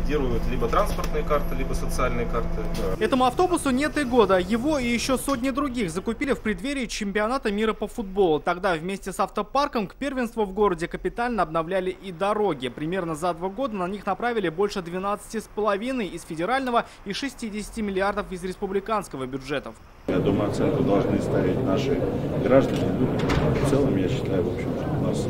лидируют либо транспортные карты, либо социальные карты. Этому автобусу нет и года. Его и еще сотни других закупили в преддверии чемпионата мира по футболу. Тогда вместе с автопарком к первенству в городе капитально обновляли и дороги. Примерно за 2 года на них направили больше 12,5 из федерального и 60 миллиардов из республиканского бюджетов. Я думаю, оценку должны ставить наши граждане. В целом, я считаю, в общем, что у нас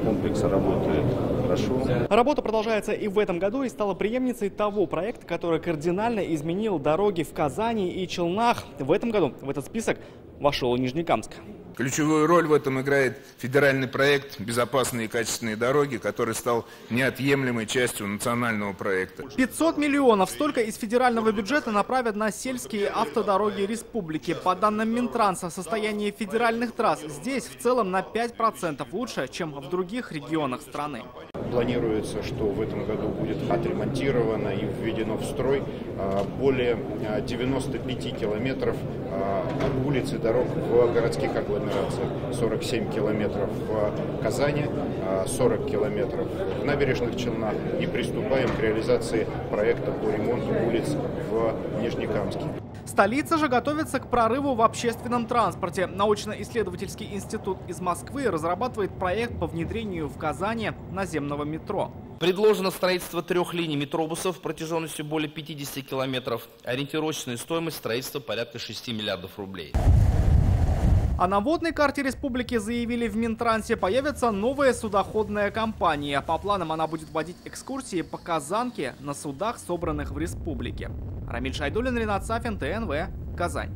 комплекс работает хорошо. Работа продолжается и в этом году и стала преемницей того проекта, который кардинально изменил дороги в Казани и Челнах. В этом году в этот список вошел и Нижнекамск. Ключевую роль в этом играет федеральный проект «Безопасные и качественные дороги», который стал неотъемлемой частью национального проекта. 500 миллионов столько из федерального бюджета направят на сельские автодороги республики. По данным Минтранса, состояние федеральных трасс здесь в целом на 5% лучше, чем в других регионах страны. Планируется, что в этом году будет отремонтировано и введено в строй более 95 километров улиц и дорог в городских агломерациях. 47 километров в Казани, 40 километров в набережных Челнах. И приступаем к реализации проекта по ремонту улиц в Нижнекамске. Столица же готовится к прорыву в общественном транспорте. Научно-исследовательский институт из Москвы разрабатывает проект по внедрению в Казани наземного метро. Предложено строительство 3 линий метробусов протяженностью более 50 километров. Ориентировочная стоимость строительства порядка 6 миллиардов рублей. А на водной карте республики, заявили в Минтрансе, появится новая судоходная компания. По планам она будет водить экскурсии по Казанке на судах, собранных в республике. Рамиль Шайдуллин, Ренат Сафин, ТНВ, Казань.